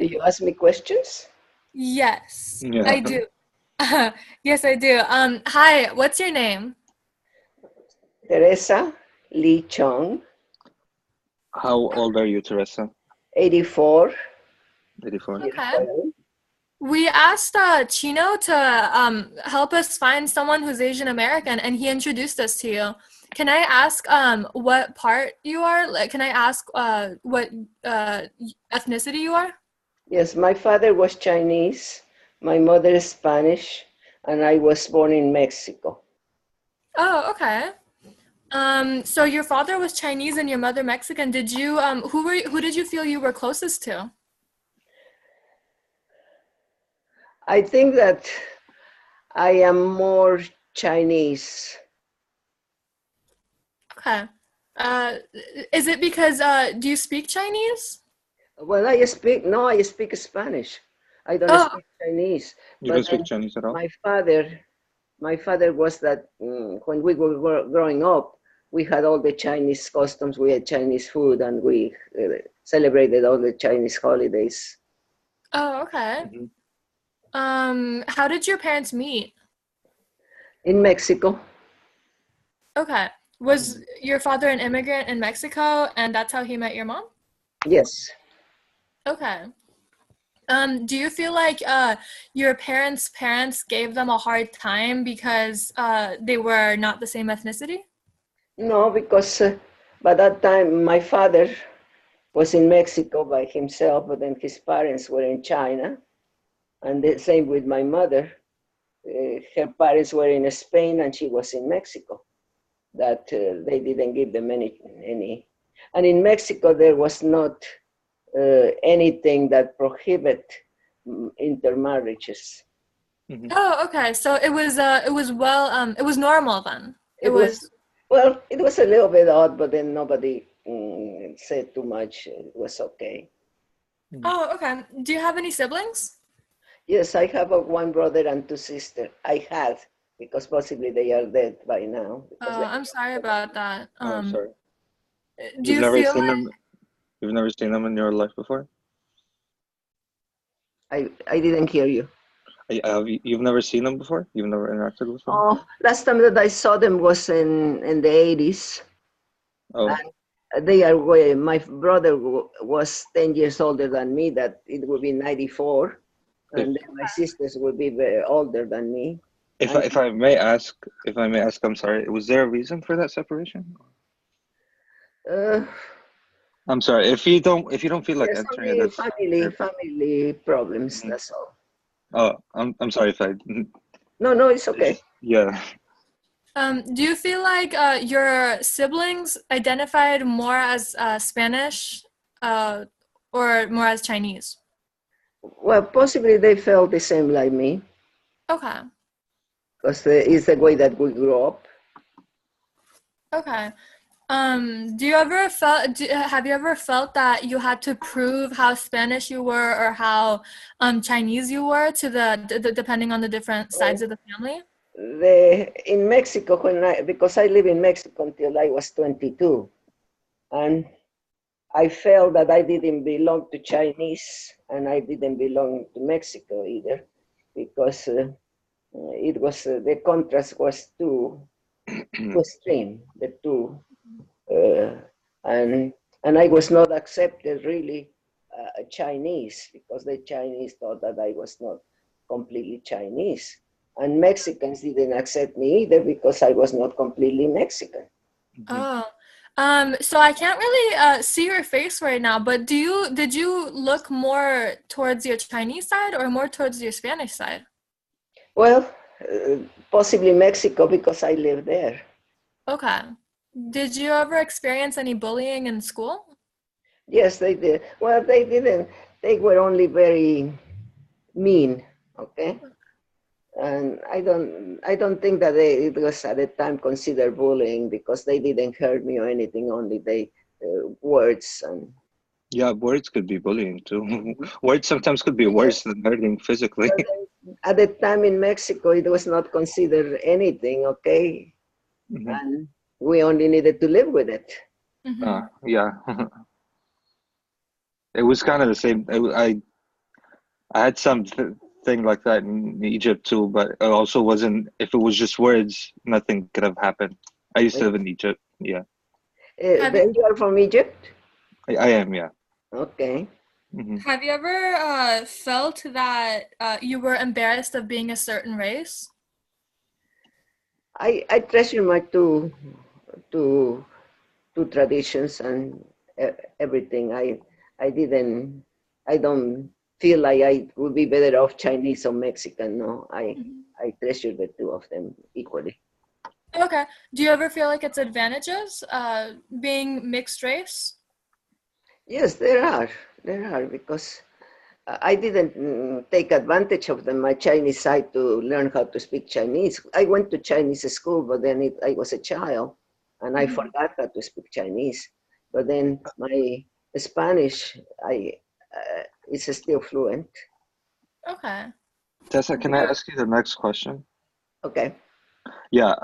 Do you ask me questions? Yes, Yeah. I do. Yes, I do. Hi, what's your name? Teresa Lee Chong, How old are you, Teresa? 84 84. years Okay. old. We asked Chino to help us find someone who's Asian American, and he introduced us to you. Can I ask what part you are? Like, can I ask what ethnicity you are? Yes, my father was Chinese, my mother is Spanish, and I was born in Mexico. Oh, okay. So your father was Chinese and your mother Mexican. Did you who did you feel you were closest to? I think that I am more Chinese. Okay. Uh, is it because do you speak Chinese? Well, I speak Spanish. I don't Oh, speak Chinese. You But don't speak then Chinese at all? my father, my father was that when we were growing up, we had all the Chinese customs. We had Chinese food, and we celebrated all the Chinese holidays oh, okay. Hmm. How did your parents meet? in Mexico. Okay. Was your father an immigrant in Mexico and that's how he met your mom? Yes. Okay. Do you feel like your parents gave them a hard time because they were not the same ethnicity? No, because by that time my father was in Mexico by himself, but then his parents were in China, and the same with my mother. Her parents were in Spain, and she was in Mexico. That they didn't give them any. And in Mexico, there was not anything that prohibit intermarriages. Hmm. Oh, okay. So it was well it was normal then. It It was, was well, it was a little bit odd, but then nobody said too much. It was okay. Oh, okay. Do you have any siblings? Yes, I have one brother and two sisters. I had, because possibly they are dead by now. Because they, I'm sorry about that. Oh, I'm sorry. Do You've you never feel seen like them. You've never seen them in your life before. I didn't hear you. You've never seen them before. You've never interacted with them. Oh, last time that I saw them was in the 80s. Oh, And they are way, my brother was 10 years older than me, that it would be 94. if And then my sisters would be very older than me. if I, And if I may ask, I'm sorry. Was there a reason for that separation? uh, I'm sorry. If you don't feel like there's answering it, only that's family, fair. family problems, Mhm. that's all. Oh, I'm sorry if I. No, no, it's okay. Yeah. do you feel like your siblings identified more as Spanish uh, or more as Chinese? Well, possibly they felt the same like me, Okay. because it's the way that we grew up. Okay. Have you ever felt that you had to prove how Spanish you were or how Chinese you were to depending on the different sides of the family? In Mexico, because I live in Mexico until I was 22, and I felt that I didn't belong to Chinese and I didn't belong to Mexico either, because it was the contrast was too extreme, the two, uh, and I was not accepted really Chinese, because the Chinese thought that I was not completely Chinese, and Mexicans didn't accept me either because I was not completely Mexican. Mhm. Oh, so I can't really see your face right now, but did you look more towards your Chinese side or more towards your Spanish side? Well, possibly Mexico because I live there. Okay. Did you ever experience any bullying in school? Yes, they did. Well, they didn't. They were only very mean. Okay, and I don't think that it was at the time considered bullying, because they didn't hurt me or anything. Only they words and. Yeah, words could be bullying too. Words sometimes could be worse Yes. than hurting physically. Well, then, at the time in Mexico, it was not considered anything. Okay, Mhm. and we only needed to live with it. Mm-hmm. Yeah. It was kind of the same. I had some thing like that in Egypt too, but it also wasn't. If it was just words, nothing could have happened. I used to live in Egypt. Yeah, Have you, Then you are from Egypt? I am. Yeah. Okay. Hmm. have you ever felt that you were embarrassed of being a certain race? I treasure my two two traditions and everything. I don't feel like I would be better off Chinese or Mexican. No, I treasure the two of them equally. Okay. Do you ever feel like it's advantages being mixed race? Yes, there are because I didn't take advantage of my Chinese side to learn how to speak Chinese. I went to Chinese school, but then I was a child and I Mhm. forgot how to speak Chinese. But then my Spanish, is still fluent. Okay. Tessa, can I ask you the next question? Okay. Yeah.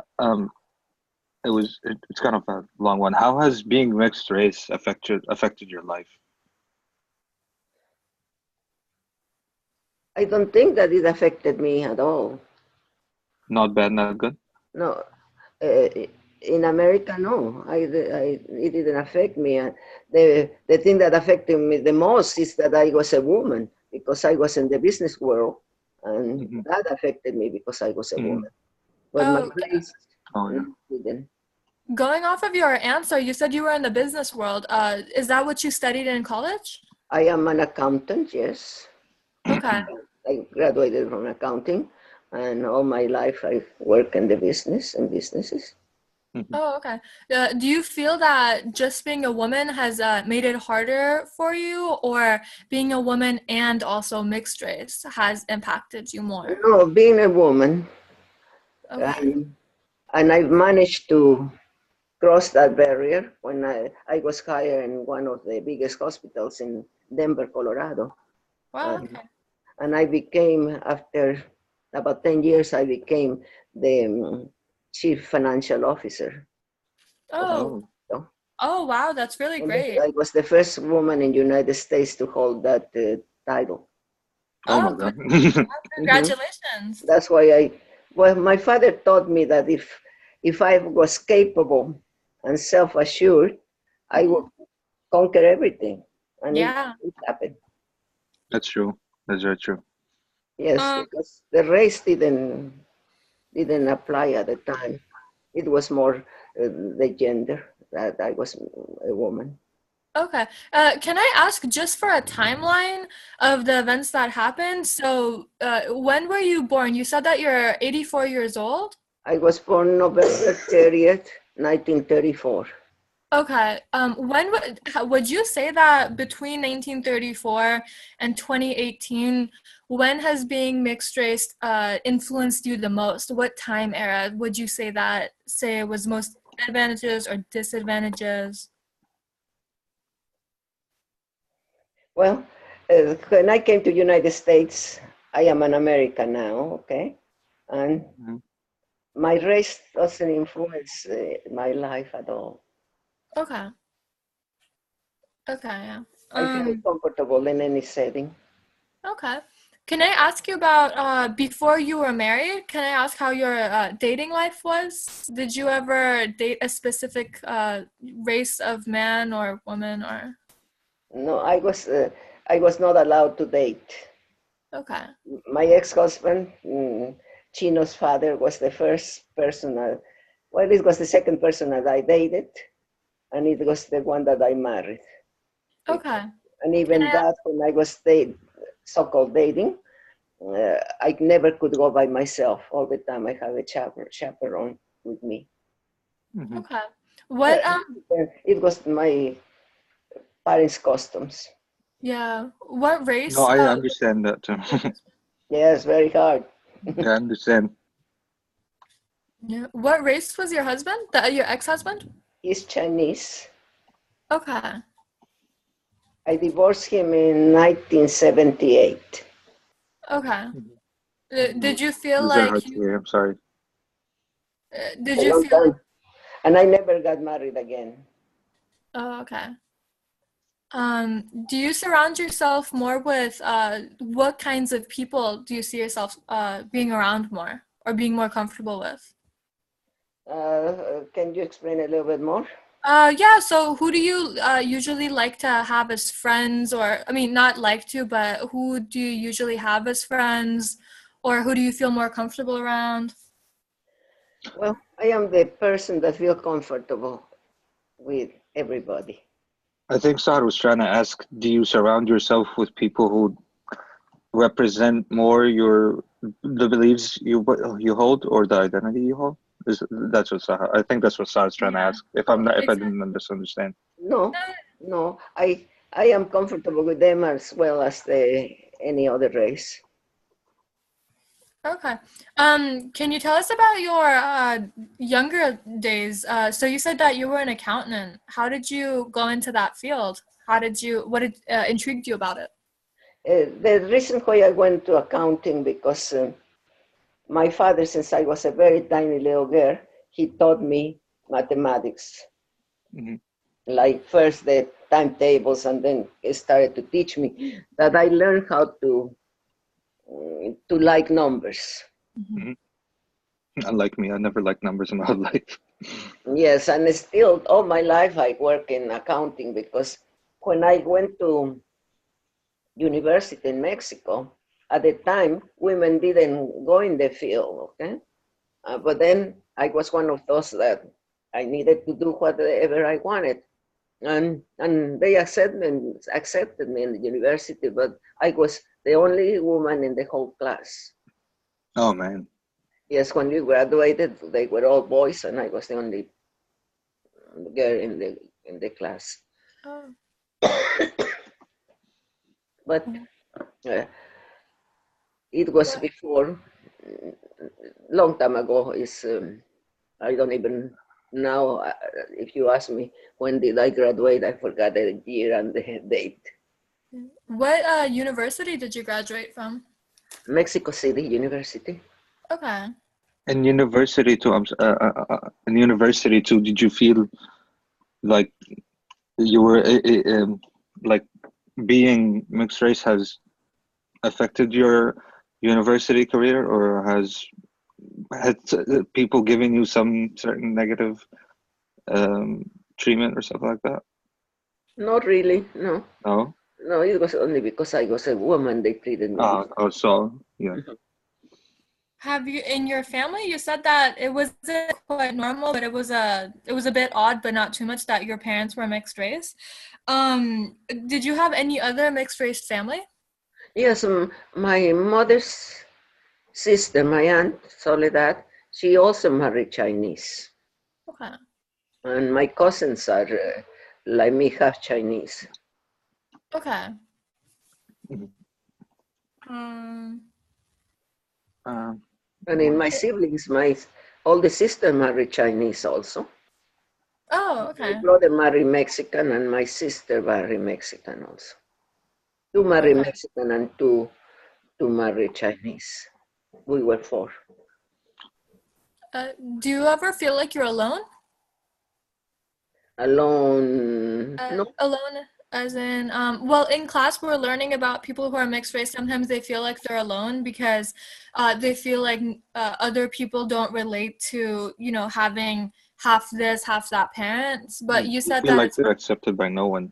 It's kind of a long one. How has being mixed race affected your life? I don't think that it affected me at all. Not bad, not good. No, uh, in America, no, it didn't affect me. The thing that affected me the most is that I was a woman because I was in the business world, and Hmm. that affected me because I was a Hmm. woman. But my Oh, race, Oh yeah. didn't. going off of your answer, you said you were in the business world. Is that what you studied in college? I am an accountant, yes. Okay. I graduated from accounting, and all my life I work in the business and businesses. Mhm. Oh, okay. Do you feel that just being a woman has made it harder for you, or being a woman and also mixed race has impacted you more? No, being a woman, Okay. and, and I've managed to cross that barrier when I was hired in one of the biggest hospitals in Denver, Colorado. Wow, And, okay. and I became, after about 10 years, I became the chief financial officer of the Oh, Oh. hospital. oh, wow, that's really And great. I was the first woman in the United States to hold that title. Oh my Oh, God. Mhm. congratulations. That's why well, my father taught me that if I was capable and self-assured, I would Mhm. conquer everything. And Yeah. it happened. That's true. That's very true. Yes, Um, because the race didn't apply at the time. It was more the gender that I was a woman. okay. Can I ask just for a timeline of the events that happened? So, when were you born? You said that you're 84 years old? I was born November 30th, 1934. Okay. Would you say that between 1934 and 2018, when has being mixed race influenced you the most? What time era would you say that say was most advantages or disadvantages? Well, when I came to United States, I am an American now, okay? And Mhm. my race doesn't influence my life at all. Okay. Okay, yeah. I feel Um, comfortable in any setting. okay. Can I ask you about before you were married? Can I ask how your dating life was? Did you ever date a specific race of man or woman or? No, I was not allowed to date. Okay. My ex-husband, Chino's father, was the first person. Well, it was the second person that I dated, and it was the one that I married. Okay. And Can even I that, when I was so-called dating, I never could go by myself. All the time, I have a chaperone with me. Mhm. okay. Uh, What It was my parents' customs. yeah, what No, race I understand that too. Yes, very hard. Yeah, I understand. yeah. What race was your husband? Your ex-husband? He's Chinese. Okay. I divorced him in 1978. Okay. Mhm. Did you feel These are like hard to hear. I'm sorry. did A you long feel time. And I never got married again. oh, okay. Do you surround yourself more with what kinds of people do you see yourself being around more or being more comfortable with? Can you explain a little bit more? Yeah, so who do you usually like to have as friends, or I mean, not like to, but who do you usually have as friends, or who do you feel more comfortable around? Well, I am the person that feel comfortable with everybody. I think Sarah was trying to ask, do you surround yourself with people who represent more the beliefs you hold or the identity you hold? That's what Sarah, I think that's what Sarah's trying to Yeah, ask. If I exactly. didn't misunderstand. No, no, I am comfortable with them as well as any other race. Okay. Can you tell us about your younger days? So you said that you were an accountant. How did you go into that field? What intrigued you about it? The reason why I went to accounting because my father, since I was a very tiny little girl, he taught me mathematics. Hmm. Like first the timetables, and then he started to teach me that I learned how to like numbers. Hmm. Unlike me, I never liked numbers in my whole life. Yes, and still all my life I work in accounting because when I went to university in Mexico, at the time women didn't go in the field, okay? But then I was one of those that I needed to do whatever I wanted. And they accepted me in the university, but I was the only woman in the whole class. Oh man. Yes, when we graduated, they were all boys, and I was the only girl in the class. Oh. But uh, it was before, long time ago. Is I don't even now. If you ask me when did I graduate, I forgot the year and the date. What university did you graduate from? Mexico City University. Okay. In university too, in university too, did you feel like you were like being mixed race has affected your university career, or has had people giving you some certain negative treatment or something like that? Not really, no. No. No, it was only because I was a woman they treated me Oh, so yeah. different. Have you in your family? You said that it wasn't quite normal, but it was a bit odd, but not too much that your parents were mixed race. Did you have any other mixed race family? Yes, my mother's sister, my aunt Soledad, she also married Chinese. Okay. And my cousins are like me, half Chinese. Okay. Mhm. Um, Um, And in my siblings, my older sister married Chinese also. oh, My okay. brother married Mexican, and my sister married Mexican also. Two married Okay. Mexican and two married Chinese. We were four. Uh, do you ever feel like you're alone? Alone, no. Alone, as in, well, in class we're learning about people who are mixed race. Sometimes they feel like they're alone because they feel like other people don't relate to, having half this, half that parents. But you you said feel that like it's, they're accepted by no one.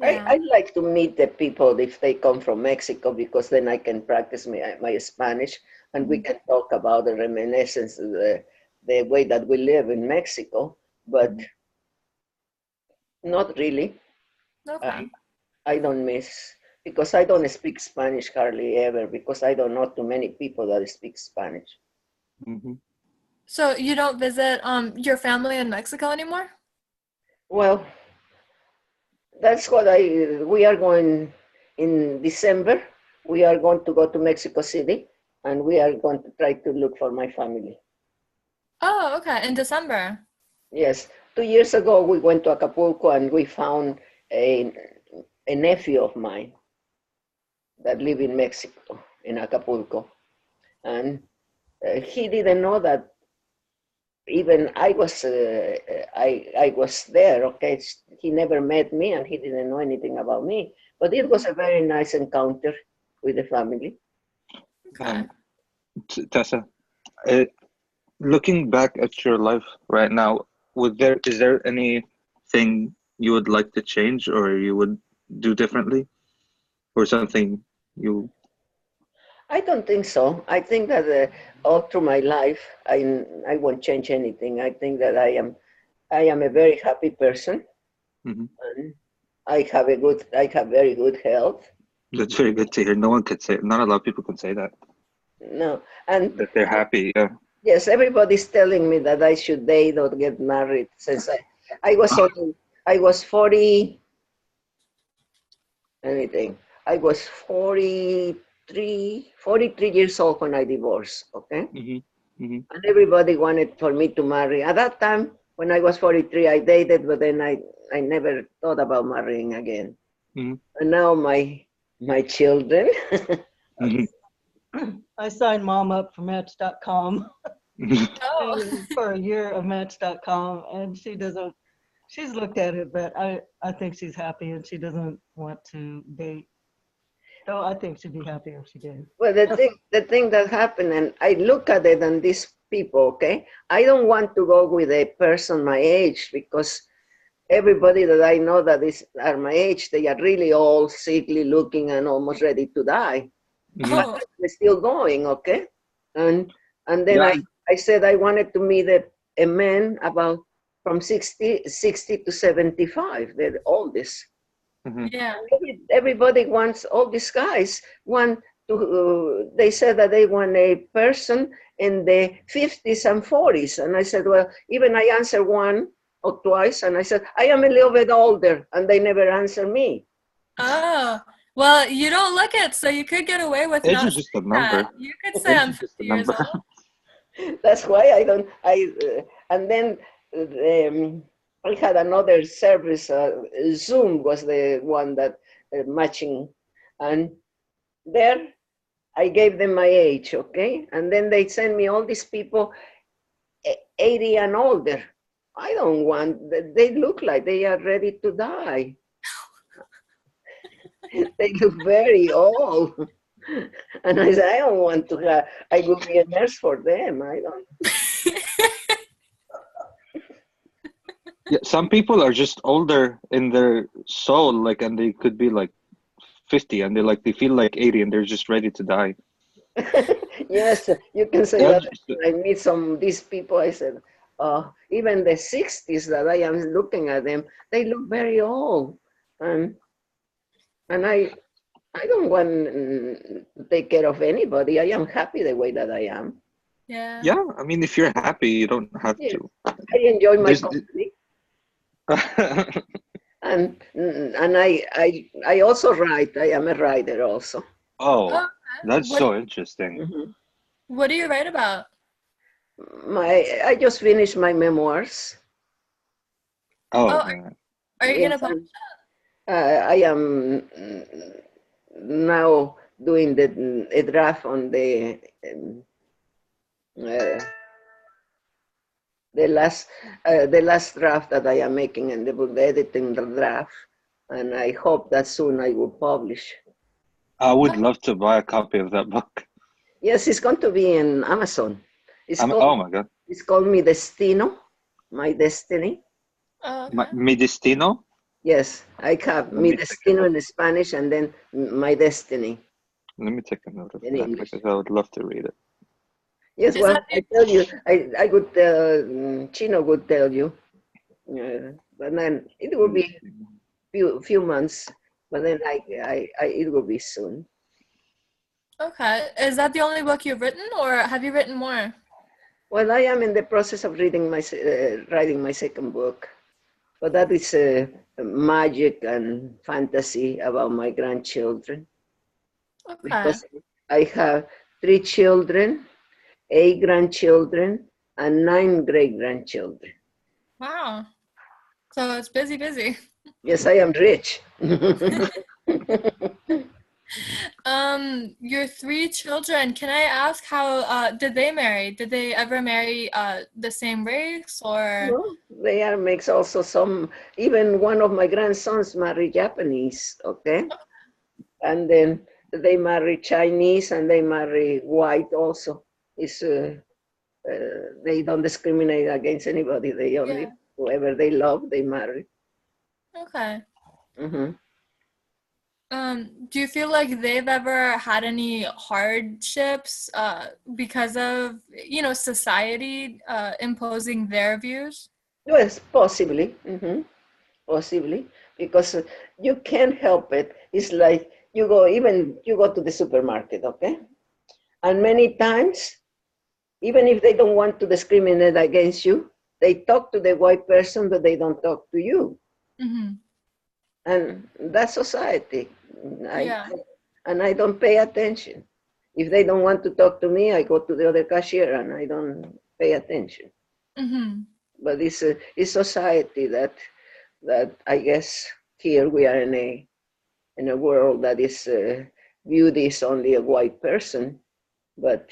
yeah. I like to meet the people if they come from Mexico because then I can practice my Spanish and we Mhm. can talk about the reminiscence, the way that we live in Mexico, but not really. Okay. I, I don't miss, because I don't speak Spanish hardly ever because I don't know too many people that speak Spanish. Mm-hmm. So you don't visit your family in Mexico anymore? Well, that's what we are going in December. We are going to go to Mexico City and we are going to try to look for my family. Oh, okay. In December. Yes, 2 years ago we went to Acapulco and we found a, a nephew of mine that live in Mexico, in Acapulco. And he didn't know that even I was there. Okay, he never met me and he didn't know anything about me. But it was a very nice encounter with the family. Okay. Tessa, uh, looking back at your life right now, is there anything you would like to change or you would do differently, or something you? I don't think so. I think that all through my life, I won't change anything. I think that I am a very happy person. Mhm. And I have very good health. That's very good to hear. No one could say. Not a lot of people can say that No, and that they're happy. Yeah. yes, everybody's telling me that I should date or get married since I was only, I was 40, anything. I was 43 years old when I divorced, okay? Hmm. Hmm. And everybody wanted for me to marry. At that time, when I was 43, I dated, but then I never thought about marrying again. Hmm. And now my children, Hmm. I signed mom up for Match.com Oh. for a year of Match.com, and she's looked at it, but I think she's happy and she doesn't want to date. So I think she'd be happy if she did. well, the thing that happened, and I look at it and these people, okay, I don't want to go with a person my age because everybody that I know that are my age, they are really all sickly looking and almost ready to die. Oh. They're still going, okay? And then Yeah. I said I wanted to meet a man about from 60 to 75, the oldest. Hmm. Yeah. Everybody wants, all these guys want to, they said that they want a person in the 50s and 40s. And I said, well, even I answered one or twice, and I said, I am a little bit older, and they never answer me. Oh. Well, you don't look it, so you could get away with Age not is just a saying that. number. You could say Age I'm is just a 50 years number. old. That's why I don't, and then I had another service, Zoom was the one that matching, and there I gave them my age, okay? And then they send me all these people 80 and older. I don't want, they look like they are ready to die. They look very old. And I said, I don't want to have, I will be a nurse for them. I don't. Yeah, some people are just older in their soul, like, and they could be like 50, and they feel like 80, and they're just ready to die. Yes, you can say Yeah, that. I meet some these people. I said, even the 60s that I am looking at them, they look very old, and I don't want to take care of anybody. I am happy the way that I am. Yeah. yeah. I mean, if you're happy, you don't have Yeah. to. I enjoy my There's- company, and I also write. I am a writer also. Oh, Okay. that's What, so interesting. Mhm. what do you write about? I just finished my memoirs. Oh, Oh, yeah. are you Yes, gonna publish? I am now doing a draft on uh, the last draft that I am making in the book, the editing the draft, and I hope that soon I will publish. I would love to buy a copy of that book. Yes, it's going to be in Amazon. Oh my God. It's called Mi Destino, My Destiny. Oh, okay. Mi Destino? Yes, I have Let Mi me take a Destino note. in Spanish and then My Destiny Let me take a note of in that English. because I would love to read it. Yes, Is well, that I tell you, I would tell, Chino would tell you, but then it will be few months, but then it will be soon. Okay. Is that the only book you've written, or have you written more? Well, I am in the process of writing my second book, but that is magic and fantasy about my grandchildren, Okay. because I have 3 children, 8 grandchildren, and 9 great-grandchildren. Wow. So it's busy. Yes, I am rich. Your three children, can I ask how did they marry? Did they ever marry the same race or? No, they are mixed also. Some, even one of my grandsons married Japanese, okay? And then they marry Chinese and they marry white also. It's, they don't discriminate against anybody. They only, Yeah. whoever they love, they marry. Okay. Hmm. Do you feel like they've ever had any hardships because of, society imposing their views? Yes, possibly. Possibly. Because you can't help it. It's like you go, even you go to the supermarket, okay? And many times, even if they don't want to discriminate against you, they talk to the white person, but they don't talk to you. Mm-hmm. And that's society. I, Yeah. and I don't pay attention. If they don't want to talk to me, I go to the other cashier and I don't pay attention. Mm-hmm. But it's society that I guess here we are in a world that is viewed as only a white person. But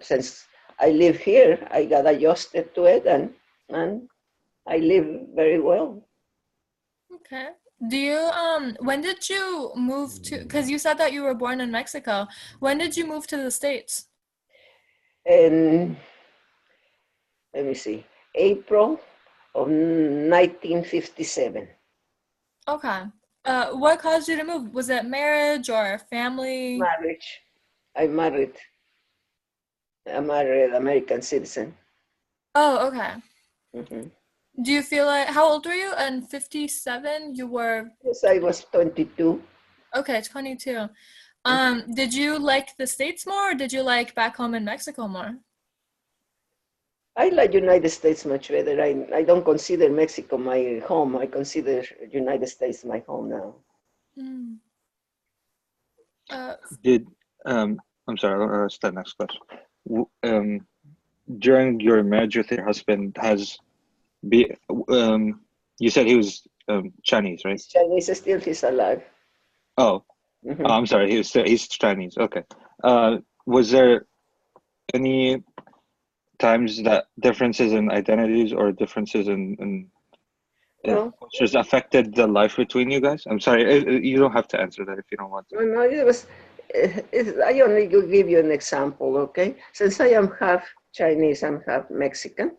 since I live here, I got adjusted to it, and I live very well. Okay. Do you when did you move to, because you said that you were born in Mexico. When did you move to the States? And let me see, April of 1957. Okay. What caused you to move? Was it marriage or family? Marriage. I married. I married an American citizen. Oh, okay. Hmm. Do you feel like, how old were you? And 57? You were, Yes, I was 22. okay, 22. Did you like the States more or did you like back home in Mexico more? I like United States much better. I don't consider Mexico my home. I consider United States my home now. Mm. Uh, Did I'm sorry, that's the next question. During your marriage with your husband, be you said he was Chinese, right? He's Chinese, still he's alive. Oh, Hmm. I'm sorry, he's Chinese. Okay. Was there any times that differences in identities or differences in Well, cultures affected the life between you guys? I'm sorry, you don't have to answer that if you don't want to. no, it was. I only give you an example, okay? Since I am half Chinese, I'm half Mexican.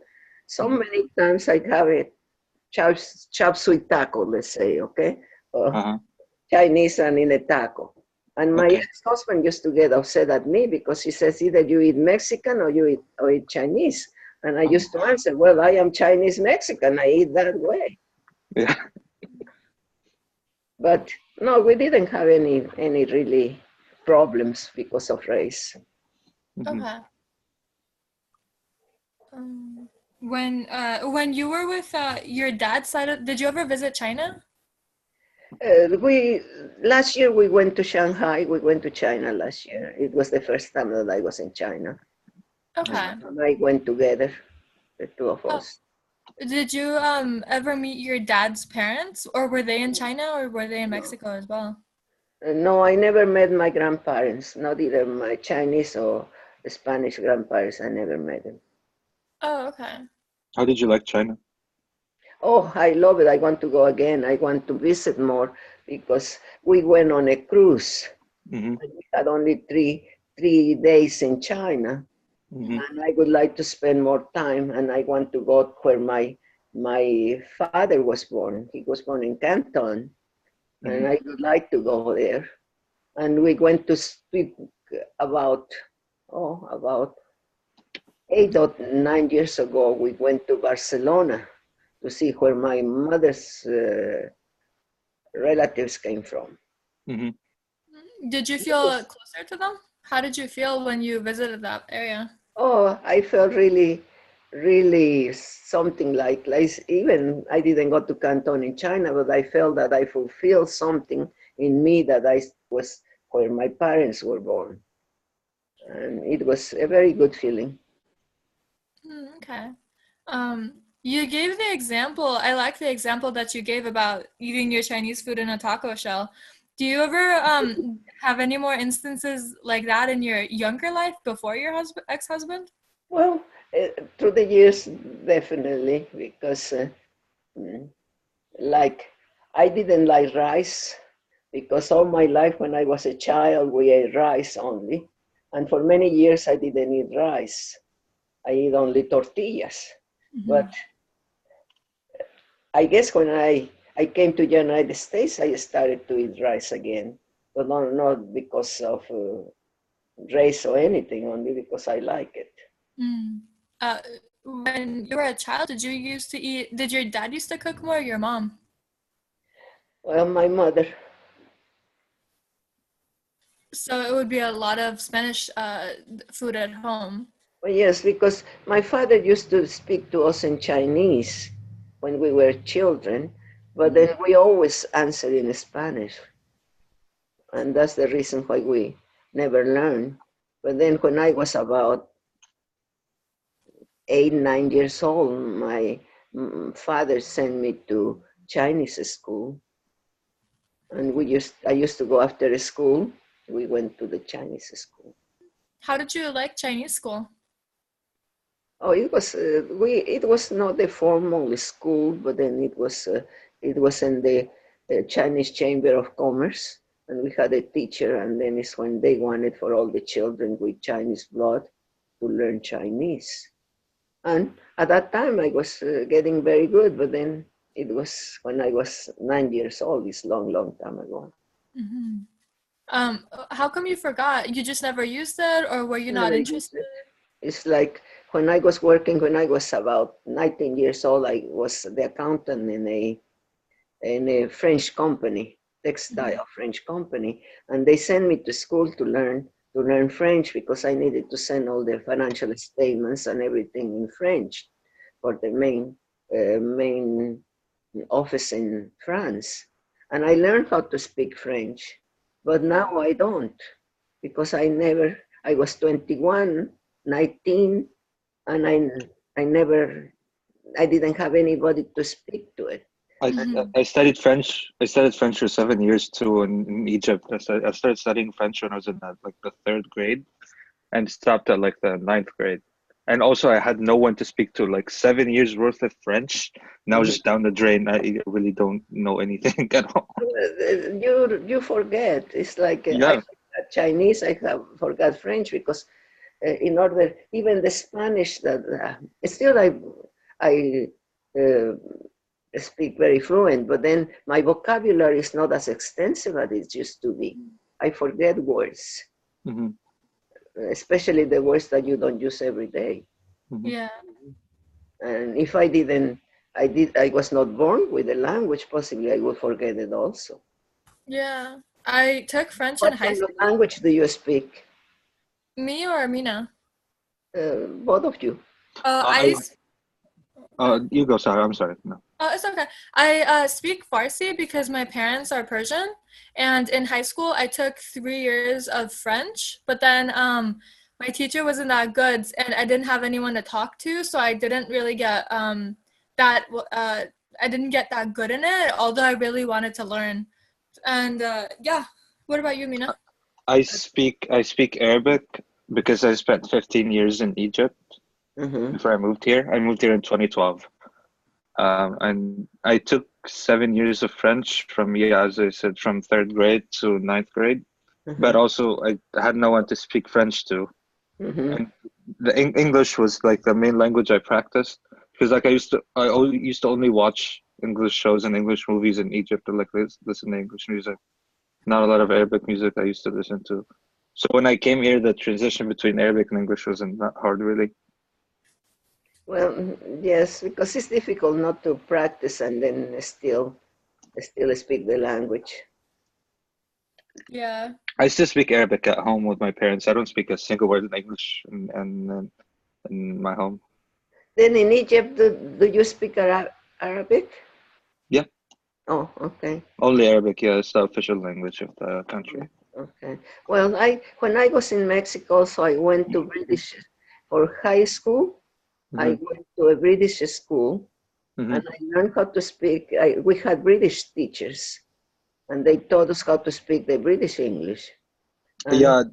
So Mhm. many times I have it chop suey taco, let's say, okay? Uh-huh. Chinese and in a taco. And my Okay. ex-husband used to get upset at me because he says either you eat Mexican or you eat Chinese. And I used to answer, well, I am Chinese Mexican. I eat that way. Yeah. But no, we didn't have any really problems because of race. Mhm. okay. When you were with your dad's side of, did you ever visit China? We last year we went to Shanghai. We went to China last year. It was the first time that I was in China. My Okay. mom and I went together, the two of Oh, us. did you ever meet your dad's parents, or were they in China, or were they in Mexico as well? No, I never met my grandparents, not either my Chinese or Spanish grandparents. I never met them. Oh, okay. How did you like China? Oh, I love it. I want to go again. I want to visit more because we went on a cruise. Hmm. And we had only three days in China, Hmm. and I would like to spend more time. And I want to go where my father was born. He was born in Canton, and Hmm. I would like to go there. And we went to speak about about 8 or 9 years ago. We went to Barcelona to see where my mother's relatives came from. Hmm. Did you feel closer to them? How did you feel when you visited that area? Oh, I felt really something like even I didn't go to Canton in China, but I felt that I fulfilled something in me that I was where my parents were born. And it was a very good feeling. Okay. You gave the example, I like the example that you gave about eating your Chinese food in a taco shell. Do you ever have any more instances like that in your younger life before your ex-husband? Well, through the years, definitely, because mm, like I didn't like rice because all my life when I was a child, we ate rice only. And for many years, I didn't eat rice. I eat only tortillas. But I guess when I came to the United States, I started to eat rice again. But not because of race or anything, only because I like it. Mm. When you were a child, did your dad used to cook more or your mom? Well, my mother, So it would be a lot of Spanish food at home. well, yes, because my father used to speak to us in Chinese when we were children, but then we always answered in Spanish. And that's the reason why we never learned. But then when I was about 8, 9 years old, my father sent me to Chinese school. And I used to go after school. We went to the Chinese school. How did you like Chinese school? Oh, it was not a formal school, but then it was in the Chinese Chamber of Commerce, and we had a teacher, and then it's when they wanted for all the children with Chinese blood to learn Chinese. And at that time, I was getting very good, but then it was when I was 9 years old. It's long, long time ago. How come you forgot? You just never used it, or were you not Never used interested? it. It's like when I was working, when I was about 19 years old, I was the accountant in a French company, textile French company, and they sent me to school to learn French because I needed to send all the financial statements and everything in French for the main office in France. And I learned how to speak French, but now I don't because I was 21, 19, and I didn't have anybody to speak to it. I studied French. I studied French for 7 years too in Egypt. I started studying French when I was in like the third grade, and stopped at like the ninth grade. And also, I had no one to speak to. Like 7 years worth of French, now just down the drain. I really don't know anything at all. You forget. It's like I Yeah. forgot Chinese, I have forgot French because in order, even the Spanish that still I speak very fluent, but then my vocabulary is not as extensive as it used to be. I forget words, hmm especially the words that you don't use every day. Yeah. And if I was not born with the language, possibly I would forget it also. Yeah. I took French in What high kind of school. language do you speak? Me or Amina? Both of you. I You go, Sarah. I'm sorry. No. Oh, it's okay. I speak Farsi because my parents are Persian, and in high school I took 3 years of French, but then my teacher wasn't that good, and I didn't have anyone to talk to, so I didn't really get that I didn't get that good in it, although I really wanted to learn. And yeah, what about you, Mina? I speak Arabic because I spent 15 years in Egypt before I moved here. I moved here in 2012. And I took 7 years of French from, yeah, as I said, from third grade to ninth grade. But also, I had no one to speak French to. And the English was like the main language I practiced because like I used to only watch English shows and English movies in Egypt, or like listen to English music. Not a lot of Arabic music I used to listen to. So when I came here, the transition between Arabic and English wasn't that hard, really. Well, yes, because it's difficult not to practice and then still speak the language. Yeah. I still speak Arabic at home with my parents. I don't speak a single word in English in my home. Then in Egypt, do you speak Arabic? Yeah. Oh, okay. Only Arabic, yeah, it's the official language of the country. Okay. Well, when I was in Mexico, so I went to British for high school. I went to a British school, and I learned how to speak. We had British teachers, and they taught us how to speak the British English. And Yeah,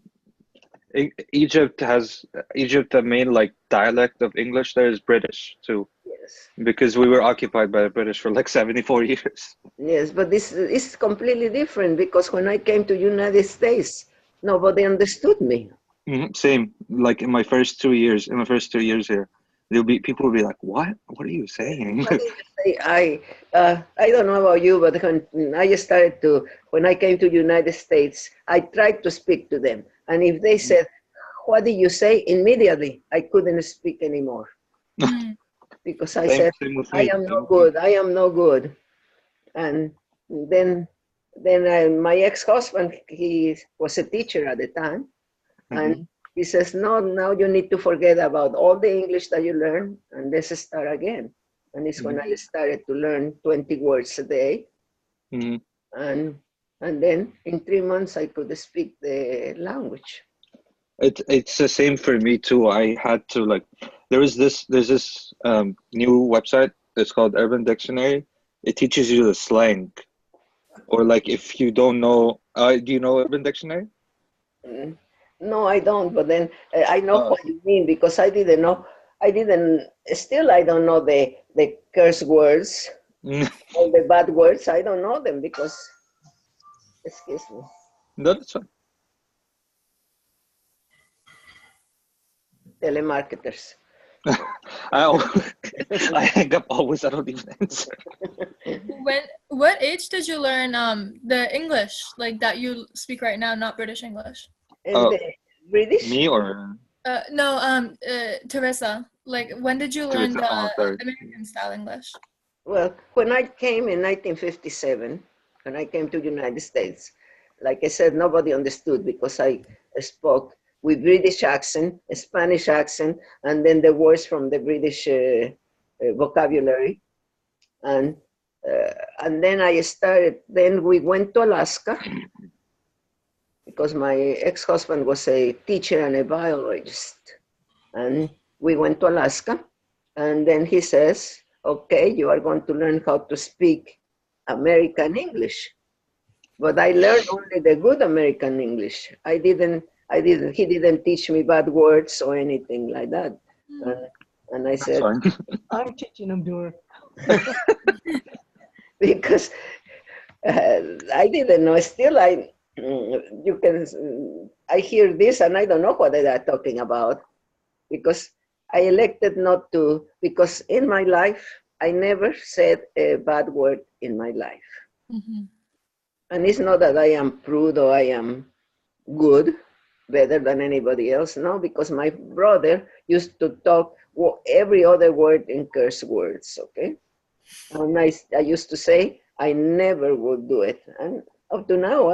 Egypt, the main like dialect of English there is British too, yes, because we were occupied by the British for like 74 years. yes, but this is completely different because when I came to United States, nobody understood me. Same, like in my first 2 years here, people will be like, What are you saying? What did you say? I don't know about you, but when I came to United States, I tried to speak to them, and if they said, "What did you say?" immediately, I couldn't speak anymore Mm. because I Same, said, same with "I me. am Same no with me. good. I am no good." And then my ex-husband, he was a teacher at the time, and he says, "No, now you need to forget about all the English that you learned, and let's start again." And it's when I started to learn 20 words a day, Mhm. and then in 3 months I could speak the language. It's the same for me too. I had to like there's this new website. It's called Urban Dictionary. It teaches you the slang, or like if you don't know, do you know Urban Dictionary? Mm. No, I don't, but then I know Oh. what you mean because I didn't know. Still I don't know the curse words, all the bad words. I don't know them because, excuse me, No, that's fine. telemarketers. I hang up always. I don't even answer. What age did you learn the English like that you speak right now, not British English? And the British? Me or No, Teresa. Like, when did you learn Teresa? the Oh, sorry. American style English? Well, when I came in 1957, when I came to the United States, like I said, nobody understood because I spoke with British accent, a Spanish accent, and then the words from the British vocabulary. And then then we went to Alaska because my ex-husband was a teacher and a biologist. And we went to Alaska, and then he says, "Okay, you are going to learn how to speak American English." But I learned only the good American English. He didn't teach me bad words or anything like that. And I said, Fine. I'm teaching him to her. because I didn't know. Still, I hear this and I don't know what they are talking about because I elected not to, because in my life, I never said a bad word in my life. Mm-hmm. And it's not that I am prude or I am good, better than anybody else. No, because my brother used to talk every other word in curse words, okay? And I used to say, I never would do it. And up to now,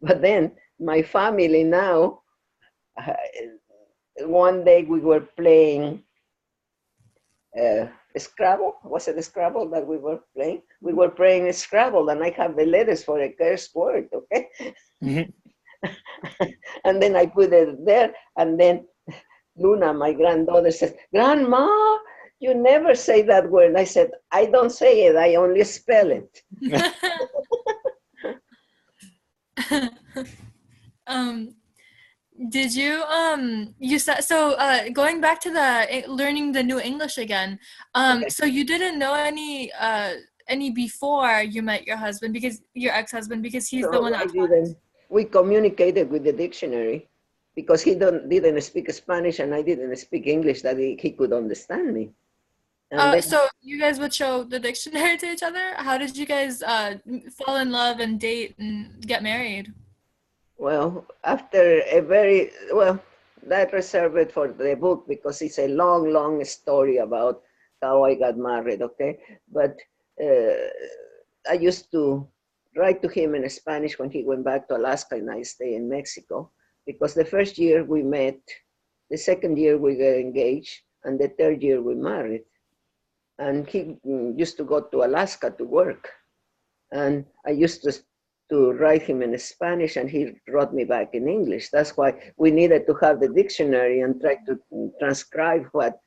but then my family now, one day we were playing Scrabble. Was it Scrabble that we were playing? We were playing Scrabble, and I have the letters for a curse word, okay? And then I put it there, and then Luna, my granddaughter, says, "Grandma, you never say that word." I said, "I don't say it, I only spell it." Did you you said so going back to the learning the new English again, Okay. so you didn't know any before you met your husband, because your ex-husband, because he's the No, one I that didn't. We communicated with the dictionary because he didn't speak Spanish and I didn't speak English that he could understand me. And then, so you guys would show the dictionary to each other? How did you guys fall in love and date and get married? well, that reserve it for the book because it's a long, long story about how I got married, okay? But I used to write to him in Spanish when he went back to Alaska and I stay in Mexico because the first year we met, the second year we got engaged, and the third year we married. And he used to go to Alaska to work. And I used to write him in Spanish and he wrote me back in English. That's why we needed to have the dictionary and try to transcribe what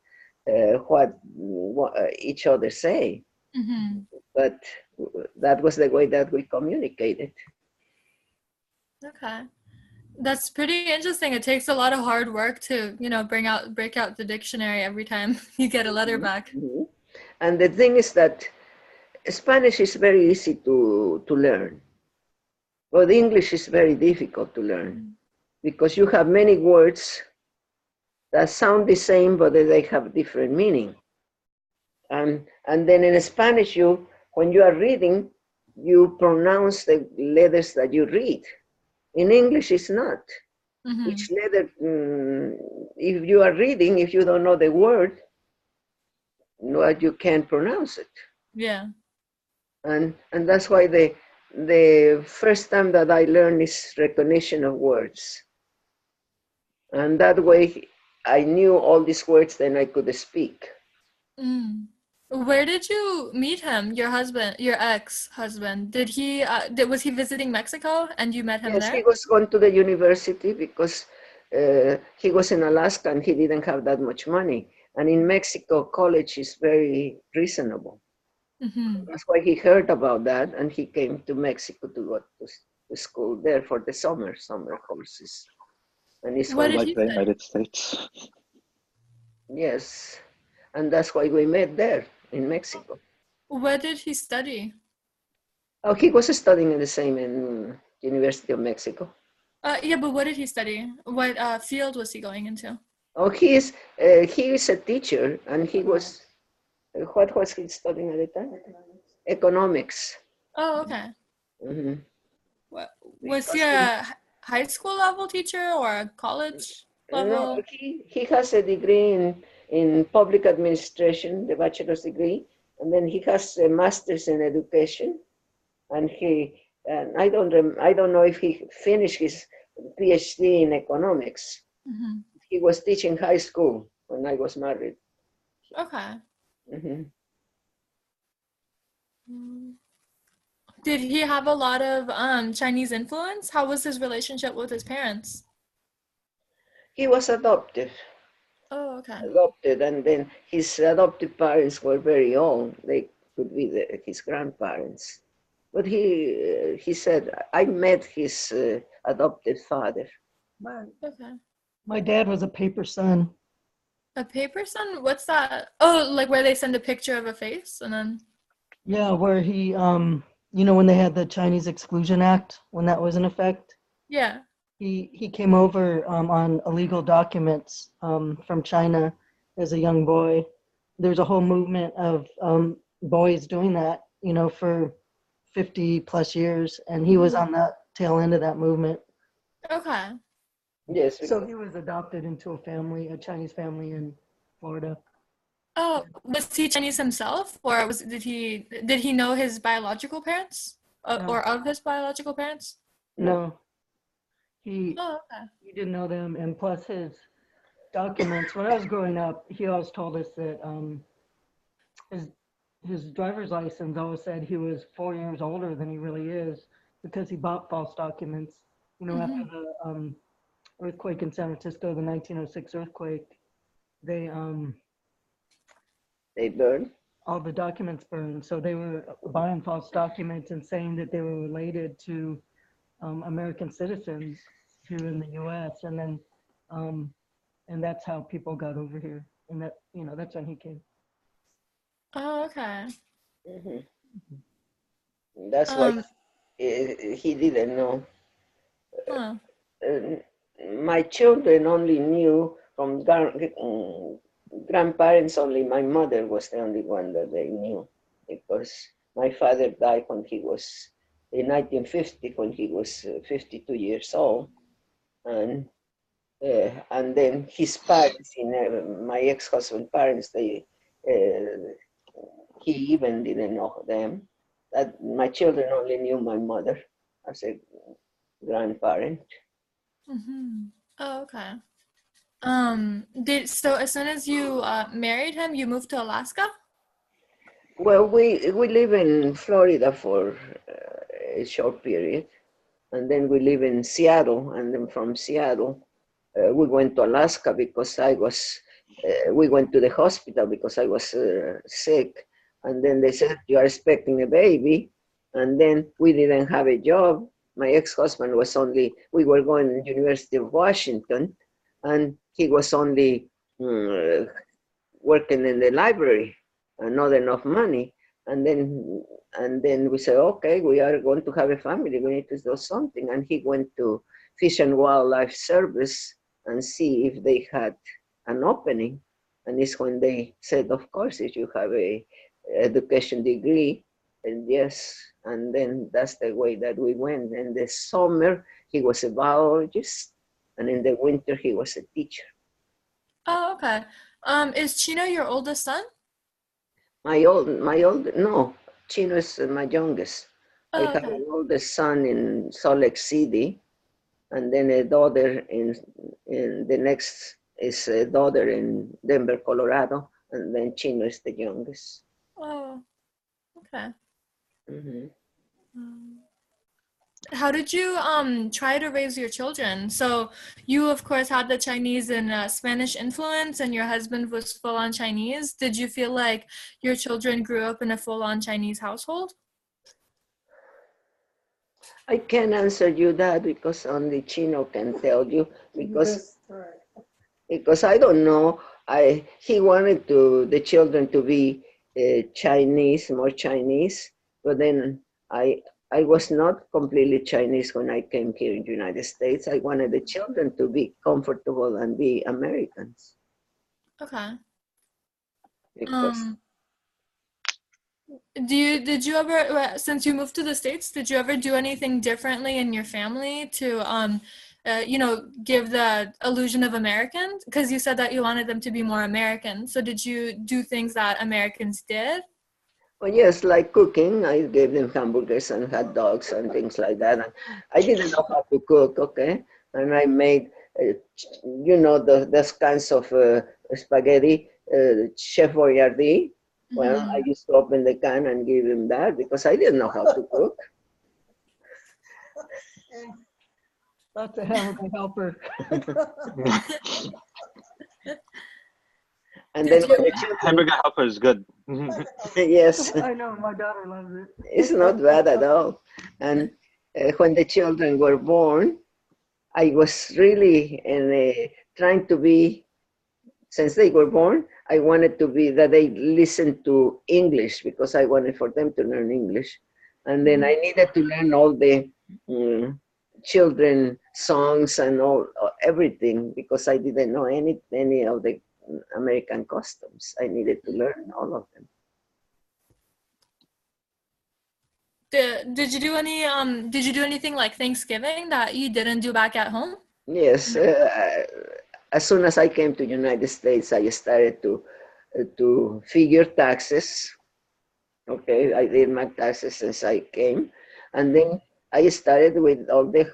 each other say. Mm-hmm. but that was the way that we communicated. Okay. That's pretty interesting. It takes a lot of hard work to, break out the dictionary every time you get a letter back. Mhm. And the thing is that Spanish is very easy to learn, but English is very difficult to learn because you have many words that sound the same, but they have different meaning. And then in Spanish, when you are reading, you pronounce the letters that you read. In English, it's not. Mm-hmm. Each letter, if you are reading, if you don't know the word, you can't pronounce it. Yeah. And that's why the first time that I learned is recognition of words. And that way I knew all these words, then I could speak. Mm. Where did you meet him, your husband, your ex-husband? Was he visiting Mexico and you met him Yes, there? he was going to the university because he was in Alaska and he didn't have that much money. And in Mexico, college is very reasonable. Mm-hmm. That's why he heard about that and he came to Mexico to go to school there for the summer courses. And it's What did Like he the study? United States. yes, and that's why we met there in Mexico. What did he study? Oh, he was studying in the same in University of Mexico. Yeah, but what did he study? What field was he going into? Oh, he is a teacher, and he was what was he studying at the time? Economics. Oh, okay. Mm-hmm. Was he a high school level teacher or a college level? No, he has a degree in public administration, the bachelor's degree, and then he has a master's in education, and I don't know if he finished his PhD in economics. Mm-hmm. He was teaching high school when I was married. Okay. Mm-hmm. Did he have a lot of Chinese influence? How was his relationship with his parents? He was adopted, Oh, okay. and then his adoptive parents were very old. They could be his grandparents. But he said, I met his adopted father. Okay. My dad was a paper son. A paper son? What's that? Oh, like where they send a picture of a face and then. Yeah, where he, when they had the Chinese Exclusion Act, when that was in effect, Yeah. he came over on illegal documents from China as a young boy. There's a whole movement of boys doing that, for 50 plus years, and he was on the tail end of that movement. Okay. Yes. So he was adopted into a Chinese family in Florida. Oh, was he Chinese himself, or did he know his biological parents, No. or of his biological parents? No, he Oh, okay. didn't know them, and plus his documents. When I was growing up, he always told us that his driver's license always said he was 4 years older than he really is because he bought false documents. After the earthquake in San Francisco, the 1906 earthquake, they burned. all the documents burned. So they were buying false documents and saying that they were related to American citizens here in the U.S. And then, and that's how people got over here. And that's when he came. Oh, okay. Mm-hmm. That's why he didn't know. Huh. My children only knew from grandparents. Only my mother was the only one that they knew, because my father died when he was in 1950, when he was 52 years old, and then his parents, my ex-husband's parents, he even didn't know them. That my children only knew my mother as a grandparent. Mm-hmm. Oh, okay. So as soon as you married him, you moved to Alaska? Well, we live in Florida for a short period, and then we live in Seattle, and then from Seattle we went to Alaska because we went to the hospital because I was sick, And then they said, you are expecting a baby. And then we didn't have a job. My ex-husband was only, we were going to the University of Washington, and he was only working in the library and not enough money. And then we said, okay, we are going to have a family. We need to do something. And he went to Fish and Wildlife Service and see if they had an opening. And it's when they said, of course, if you have a education degree, and yes. And then that's the way that we went. In the summer, he was a biologist, and in the winter, he was a teacher. Oh, okay. Is Chino your oldest son? No, Chino is my youngest. Oh, I have okay. an oldest son in Salt Lake City, and then a daughter in the next is a daughter in Denver, Colorado, and then Chino is the youngest. Oh, okay. Mm-hmm. How did you try to raise your children? So you, of course, had the Chinese and Spanish influence, and your husband was full-on Chinese. Did you feel like your children grew up in a full-on Chinese household? I can't answer you that because only Chino can tell you, because I don't know. He wanted the children to be Chinese, more Chinese, but then I was not completely Chinese when I came here in the United States. I wanted the children to be comfortable and be Americans. Okay. Because Did you ever, since you moved to the States, did you ever do anything differently in your family to give the illusion of American? Because you said that you wanted them to be more American. So did you do things that Americans did? well, yes, like cooking. I gave them hamburgers and hot dogs and things like that. And I didn't know how to cook, okay? And I made, those kinds of spaghetti, Chef Boyardee. Well, I used to open the can and give him that because I didn't know how to cook. That's a hell of a helper. And then when the children, Hamburger helper is good. yes, I know, my daughter loves it. it's not bad at all. And when the children were born, I was really trying to be, since they were born, I wanted to be that they listened to English because I wanted for them to learn English. And then I needed to learn all the children songs and everything because I didn't know any of the American customs. I needed to learn all of them. Did you do anything like Thanksgiving that you didn't do back at home? Yes, as soon as I came to the United States, I started to figure taxes. Okay, I did my taxes since I came, and then I started with all the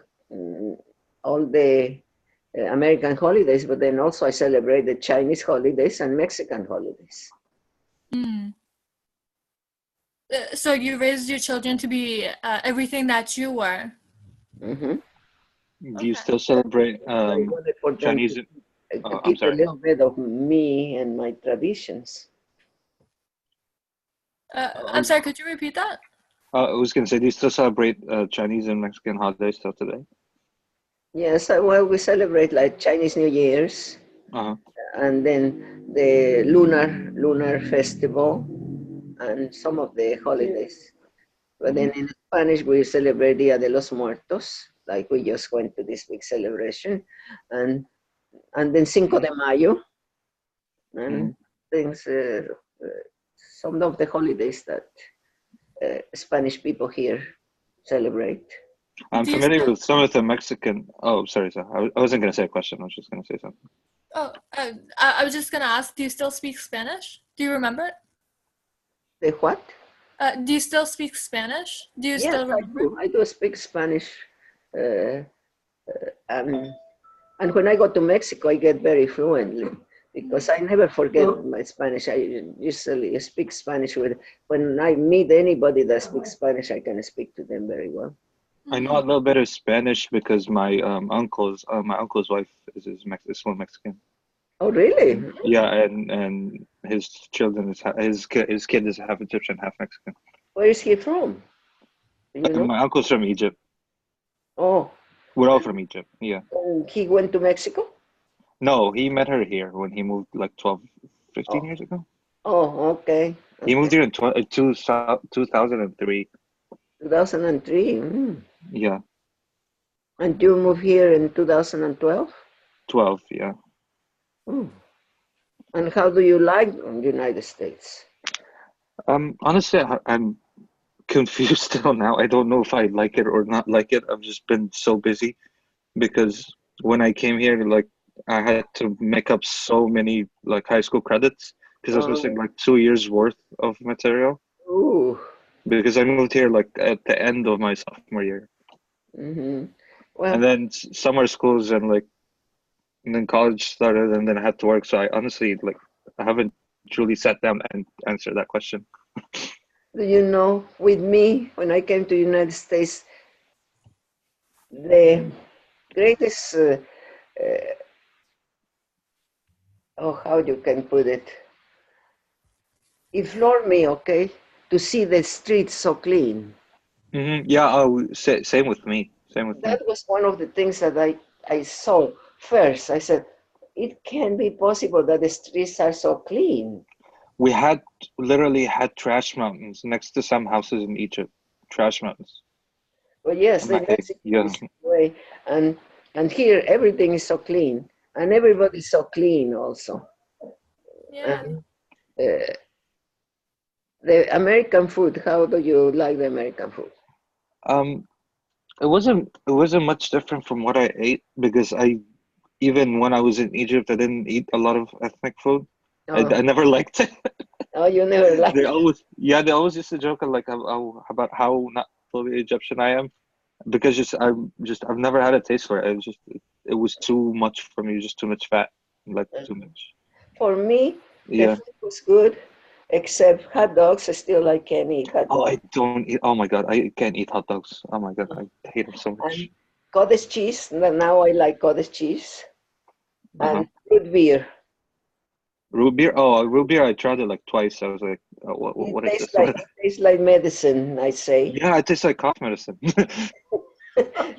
American holidays, but then also I celebrated Chinese holidays and Mexican holidays. So you raised your children to be everything that you were. Mm-hmm. Do you still celebrate Chinese? To keep a little bit of me and my traditions. I'm sorry, could you repeat that? I was going to say, do you still celebrate Chinese and Mexican holidays till today? Yes, well, we celebrate like Chinese New Year's, and then the lunar festival, and some of the holidays. But then in Spanish, we celebrate Dia de los Muertos, like we just went to this big celebration, and then Cinco de Mayo, and things, some of the holidays that Spanish people here celebrate. I'm familiar with some of the Mexican. Oh, sorry, I wasn't going to say a question. I was just going to say something. Oh, I was just going to ask, do you still speak Spanish? Do you remember it? The what? Do you still speak Spanish? Do you still remember? I do speak Spanish. And when I go to Mexico, I get very fluently because I never forget my Spanish. I usually speak Spanish when I meet anybody that speaks Spanish, I can speak to them very well. I know a little bit of Spanish because my uncle's wife is full Mexican. Oh, really? Yeah, and his children is his kid is half Egyptian, half Mexican. Where is he from? Do you And know? my uncle's from Egypt. Oh, We're all from Egypt. Yeah. and he went to Mexico? No, he met her here when he moved like 12, 15 Oh, years ago. oh, okay. He moved Okay. here in 2003. 2003. Mm. Yeah, And you moved here in 2012? 12. Yeah. Mm. And how do you like the United States? Honestly, I'm confused still now. I don't know if I like it or not like it. I've just been so busy because when I came here, like I had to make up so many like high school credits because I was missing Oh, like 2 years worth of material ooh. because I moved here like at the end of my sophomore year. Mm-hmm. And Well, then summer schools and then college started and then I had to work. So I honestly like I haven't truly sat down and answered that question. do you know, with me, when I came to United States, the greatest, oh, how you can put it, it floored me, okay, to see the streets so clean. Yeah, oh, same with me. Same with me. That was one of the things that I saw first. I said, it can be possible that the streets are so clean. We had literally had trash mountains next to some houses in Egypt. Trash mountains. But yes, I'm in like, Mexico yeah. is the way, and here everything is so clean, and everybody's so clean also. Yeah. And the American food, how do you like the American food? Um, it wasn't much different from what I ate because I even when I was in Egypt, I didn't eat a lot of ethnic food. I Oh, never liked it. oh, you never like They always used to joke like about how not fully Egyptian I am because I've never had a taste for it. It was too much for me, just too much fat, like it. too much. For me, the Yeah. food was good, except hot dogs. Still, I can't eat hot Oh, dogs. I don't eat. Oh my God, I can't eat hot dogs. Oh my God, I hate them so And much. cottage cheese. Now I like cottage cheese Uh-huh. and root beer. Root beer. Oh, root beer. I tried it like twice. I was like, oh, what is this? It tastes like medicine. I say. Yeah, it tastes like cough medicine.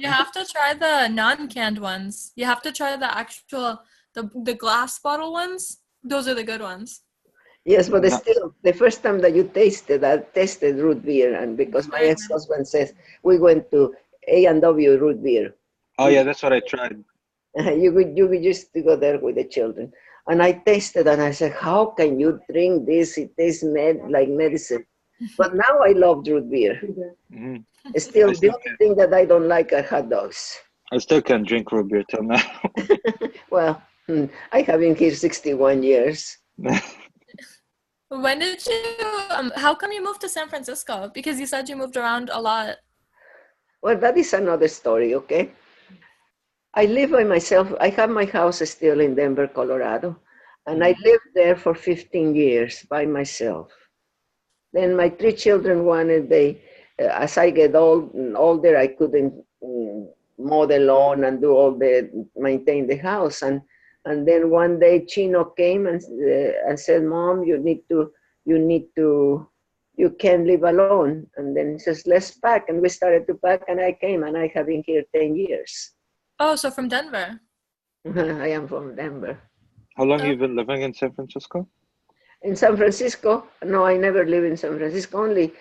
You have to try the non-canned ones. You have to try the actual the glass bottle ones. Those are the good ones. Yes, but No. still, the first time that you tasted, I tasted root beer, and It's because my very good. ex-husband says we went to A&W root beer, Oh yeah, that's what I tried. you used to go there with the children, and I tasted, and I said, how can you drink this? It tastes like medicine. But now I love root beer. Hmm. Still, I the still only can. thing that I don't like are hot dogs. I still can't drink root beer till now. Well, I have been here 61 years. When did you how come you moved to San Francisco? Because you said you moved around a lot. Well, that is another story, okay? I live by myself. I have my house still in Denver, Colorado, and I lived there for 15 years by myself. Then my three children wanted, as I get older, I couldn't mow the lawn and do maintain the house. And then one day Chino came and said, Mom, you can't live alone. And then he says, let's pack. And we started to pack, and I came, and I have been here 10 years. Oh, so from Denver. I am from Denver. How long Oh. you been living in San Francisco? In San Francisco? No, I never live in San Francisco, only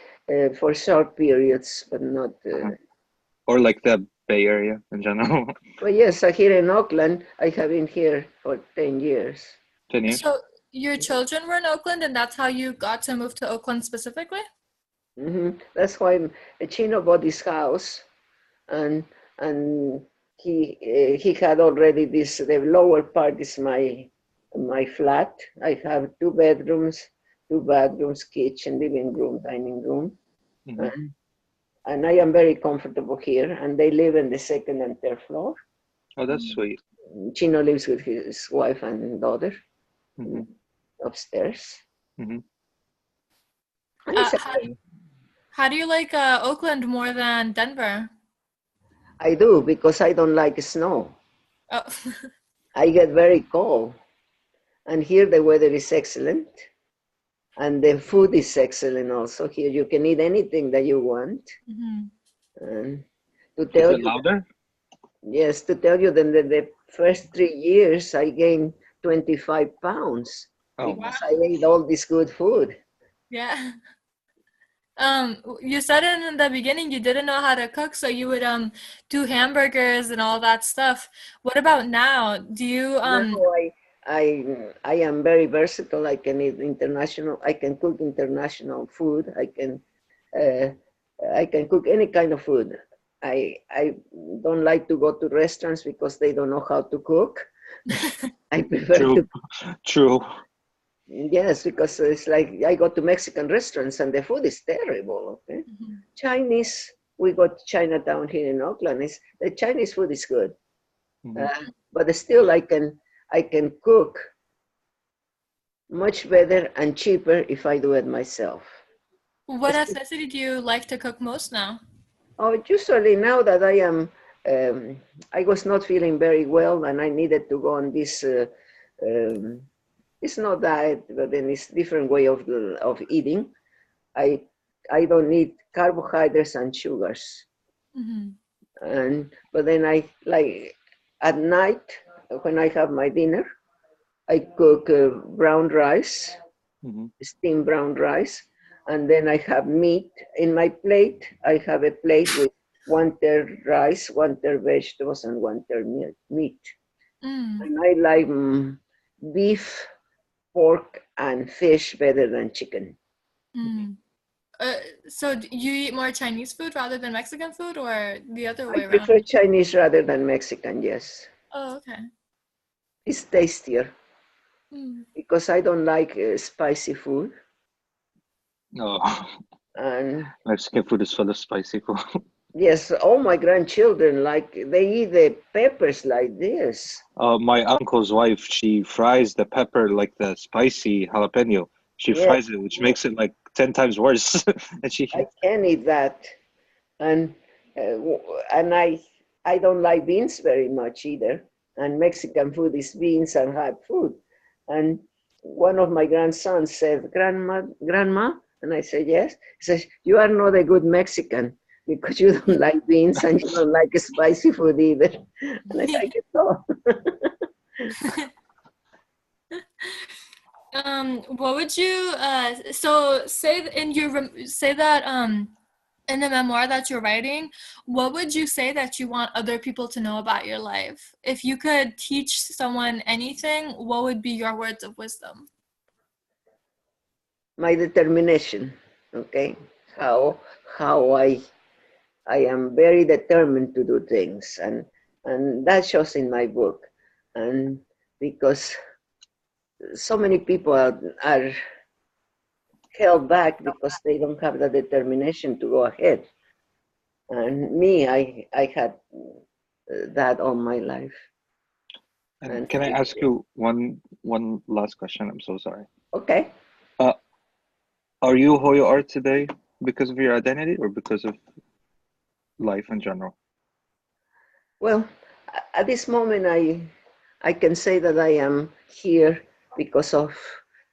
for short periods, but not. Or like the Bay Area in general? But yes, here in Oakland, I have been here for 10 years. 10 years? So your children were in Oakland, and that's how you got to move to Oakland specifically? That's why Chino bought this house, and he had already this. The lower part is my flat. I have 2 bedrooms, 2 bathrooms, kitchen, living room, dining room. Mhm. And I am very comfortable here. And they live in the second and third floor. Oh, that's sweet. Chino lives with his wife and daughter Mhm. upstairs. Mhm. And it's How do you like Oakland more than Denver? I do, because I don't like snow. Oh. I get very cold. And here the weather is excellent. And the food is excellent also. Here you can eat anything that you want. And to Is tell it you, louder? yes, to tell you that the first 3 years I gained 25 pounds Oh, because I ate all this good food. Yeah. You said in the beginning you didn't know how to cook, so you would do hamburgers and all that stuff. What about now? Do you Now I am very versatile. I can eat international. I can cook international food. Uh, I can cook any kind of food. I don't like to go to restaurants because they don't know how to cook. I prefer true, to, true. yes, because it's like I go to Mexican restaurants and the food is terrible. Okay, Chinese. We go to Chinatown here in Oakland. The Chinese food is good, but still I can cook much better and cheaper if I do it myself. What ethnicity do you like to cook most now? Oh, usually now that I was not feeling very well and I needed to go on this, it's not diet, but then it's different way of eating. I don't need carbohydrates and sugars. But then I like at night when I have my dinner, I cook brown rice, steamed brown rice, and then I have meat in my plate. I have a plate with 1/3 rice, 1/3 vegetables, and 1/3 meat. And I like beef, pork, and fish better than chicken. So you eat more Chinese food rather than Mexican food, or the other way I prefer around? Chinese rather than Mexican, yes. Oh, okay. It's tastier because I don't like spicy food. No, And Mexican food is full of spicy food. yes, all my grandchildren they eat the peppers like this. My uncle's wife, she fries the pepper like the spicy jalapeno. She Yes, fries it, which makes it like 10 times worse. And she, I can eat that, and I don't like beans very much either. And Mexican food is beans and hot food. And one of my grandsons said, Grandma," and I said, "Yes." He says, "You are not a good Mexican because you don't like beans and you don't like spicy food either." And I like it all. What would you so say say that in the memoir that you're writing, what would you say that you want other people to know about your life? If you could teach someone anything, what would be your words of wisdom? My determination, okay? How I am very determined to do things, and that shows in my book. And because so many people are held back because they don't have the determination to go ahead. And me, I had that all my life. and can I ask you one last question? I'm so sorry. Okay. Are you who you are today because of your identity or because of life in general? Well, at this moment, I can say that I am here because of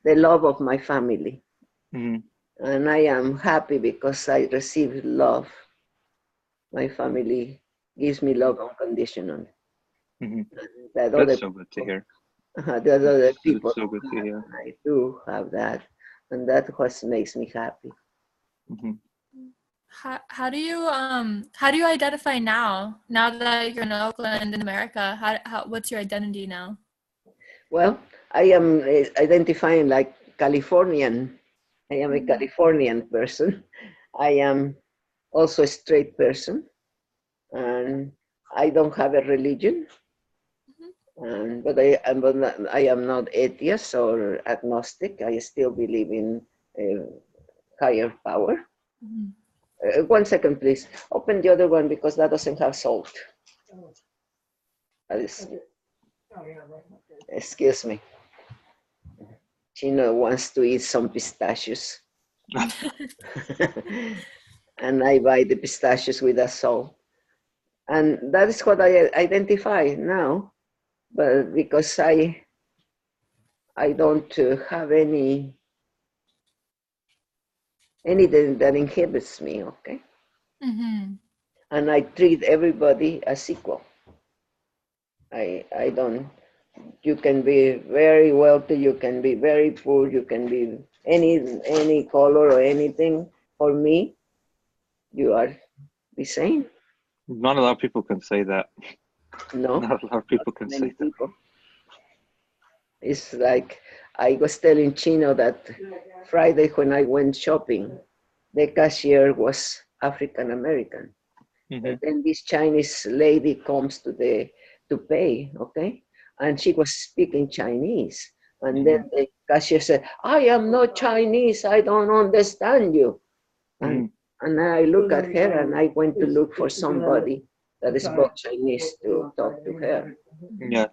the love of my family. And I am happy because I receive love. My family gives me love unconditionally. That's so good to hear. That other people, so good to hear. I do have that. And that what makes me happy. How do you identify now that you're in Oakland in America? What's your identity now? Well, I am identifying like Californian. I am a Californian person. I am also a straight person, and I don't have a religion. But I am not atheist or agnostic. I still believe in higher power. 1 second, please. Open the other one because that doesn't have salt. Excuse me. Chino wants to eat some pistachios. And I buy the pistachios with a salt. And that is what I identify now. But because I I don't have anything that inhibits me, okay? Mm-hmm. And I treat everybody as equal. I don't, you can be very wealthy, you can be very poor, you can be any color or anything. For me, you are the same. Not a lot of people can say that. No, Not a lot of people can many say that. people. It's like I was telling Chino that Friday when I went shopping, the cashier was African American. Mm-hmm. And then this Chinese lady comes to pay, okay? And she was speaking Chinese. And then the cashier said, I am not Chinese, I don't understand you. And I look at her and I went to look for somebody that spoke Chinese to talk to her. Yeah.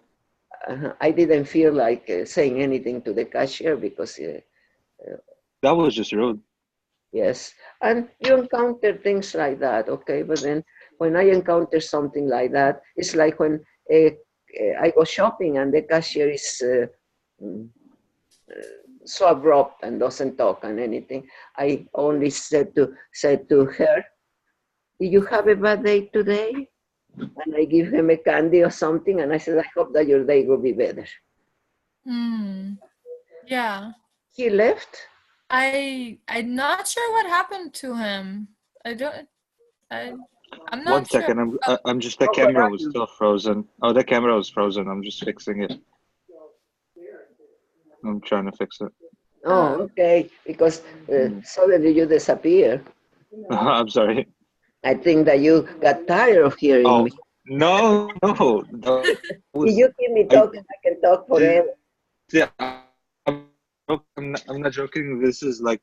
I didn't feel like saying anything to the cashier because, That was just rude. yes. And you encounter things like that, okay? But then when I encounter something like that, it's like when I go shopping and the cashier is so abrupt and doesn't talk and anything. I only said to her, "Did you have a bad day today?" And I give him a candy or something, and I said, "I hope that your day will be better." Yeah. He left. I'm not sure what happened to him. I'm not One sure. second, I'm just, the camera was still frozen. Oh, the camera was frozen. I'm just fixing it. I'm trying to fix it. Oh, okay. Because suddenly you disappear. I'm sorry. I think that you got tired of hearing me. No. If you keep me talking, I can talk forever. Yeah, I'm not joking. This is like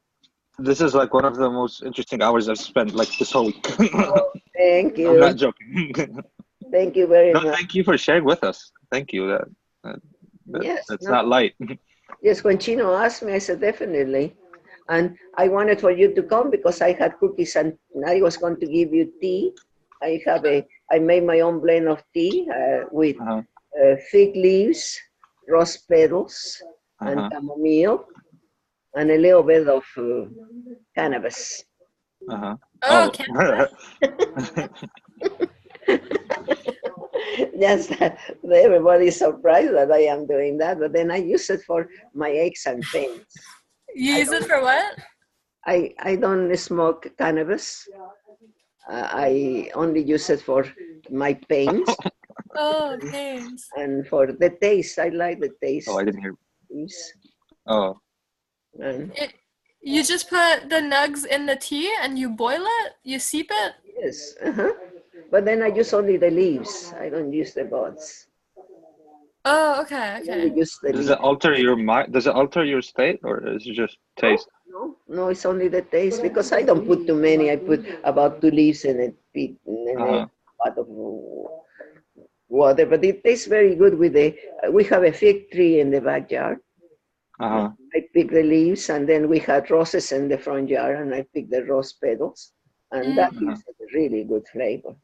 one of the most interesting hours I've spent like this whole week. Oh, thank you. I'm not joking. Thank you very No, much. thank you for sharing with us. Thank you. Yes, That's no. not light. Yes, when Chino asked me, I said, definitely. And I wanted for you to come because I had cookies and I was going to give you tea. I made my own blend of tea with fig leaves, rose petals, and chamomile, and a little bit of cannabis. Oh, cannabis. Yes, everybody's surprised that I am doing that, but then I use it for my aches and pains. You use it for what? I don't smoke cannabis. I only use it for my pains. Oh, pains. And for the taste, I like the taste. Oh, I didn't hear. Yes. Oh. And you just put the nugs in the tea and you boil it? You steep it? yes. But then I use only the leaves. I don't use the buds. Oh, okay. I only use the Does leaves. it alter your mind? Does it alter your state, or is it just taste? No, it's only the taste because I don't put too many. I put about 2 leaves in a pot of water, but it tastes very good with we have a fig tree in the backyard. I pick the leaves and then we had roses in the front yard and I pick the rose petals and that gives it a really good flavor.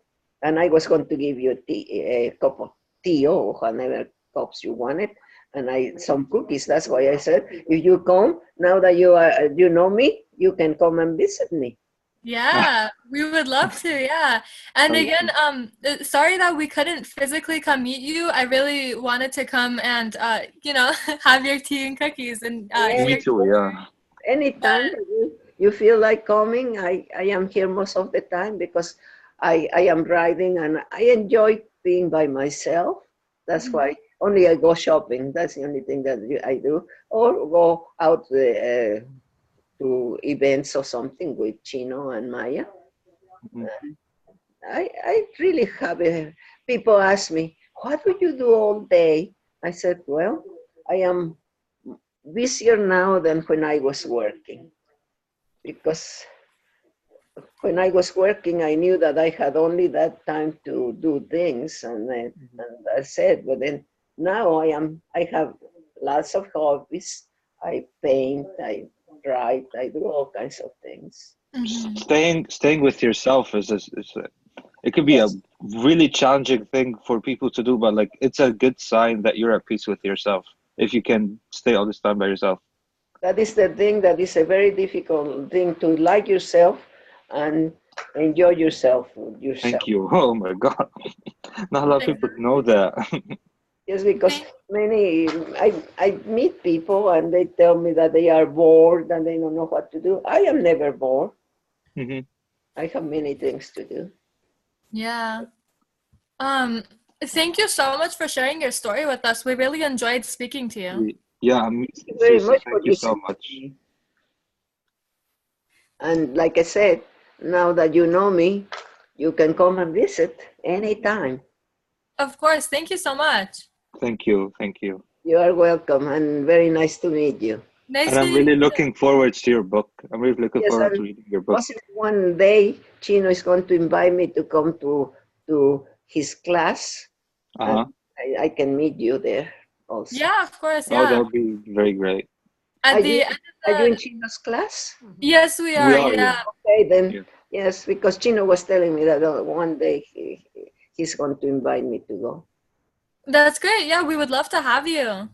And I was going to give you a cup of tea or whatever cups you wanted. And some cookies. That's why I said, if you come, now that you know me, you can come and visit me. Yeah, we would love to. Yeah. And again, sorry that we couldn't physically come meet you. I really wanted to come and, have your tea and cookies. And me too, yeah. Anytime you feel like coming, I am here most of the time because I am riding and I enjoy being by myself. That's why only I go shopping. That's the only thing that I do. Or go out to events or something with Chino and Maya. I really have people ask me, what do you do all day? I said, well, I am busier now than when I was working. Because when I was working, I knew that I had only that time to do things, and that's it. But then now I have lots of hobbies. I paint, I write, I do all kinds of things. Staying with yourself it could be a really challenging thing for people to do, but like it's a good sign that you're at peace with yourself. if you can stay all this time by yourself. That is the thing that is a very difficult thing, to like yourself and enjoy yourself with yourself. Thank you. Oh my God. Not a lot of people know that. Yes, because many, I meet people and they tell me that they are bored and they don't know what to do. I am never bored. Hmm. I have many things to do. Yeah. Thank you so much for sharing your story with us. We really enjoyed speaking to you. Yeah, I mean, Thank you very seriously, much for thank you so listening to much. me. And like I said, now that you know me, you can come and visit anytime. Of course. Thank you so much. Thank you. Thank you. You are welcome and very nice to meet you. Nice And I'm meeting really you. looking forward to your book. I'm really looking Yes, forward and to reading your book. possibly one day Chino is going to invite me to come to his class. Uh-huh. And I can meet you there also. Yeah, of course. Oh, that Yeah. would be very great. At Are the you, end are of you in the, Chino's class? yes, we We are. are, Yeah. Okay, then Yeah. yes, because Chino was telling me that one day he's going to invite me to go. That's great. Yeah, we would love to have you.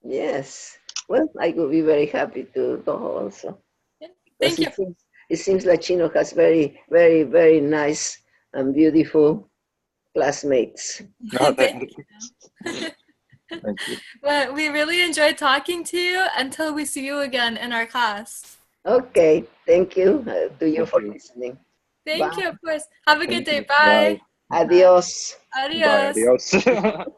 Yes. Well, I would be very happy to go also. Yeah. Because Thank you. it seems like Chino has very, very, very nice and beautiful classmates. No, Thank thank you. But we really enjoyed talking to you until we see you again in our class. Okay, thank you to you Thank for you. listening. Thank Bye. you, of course. Have a good Thank day. you. Bye. Adios. Bye. Adios. Adios.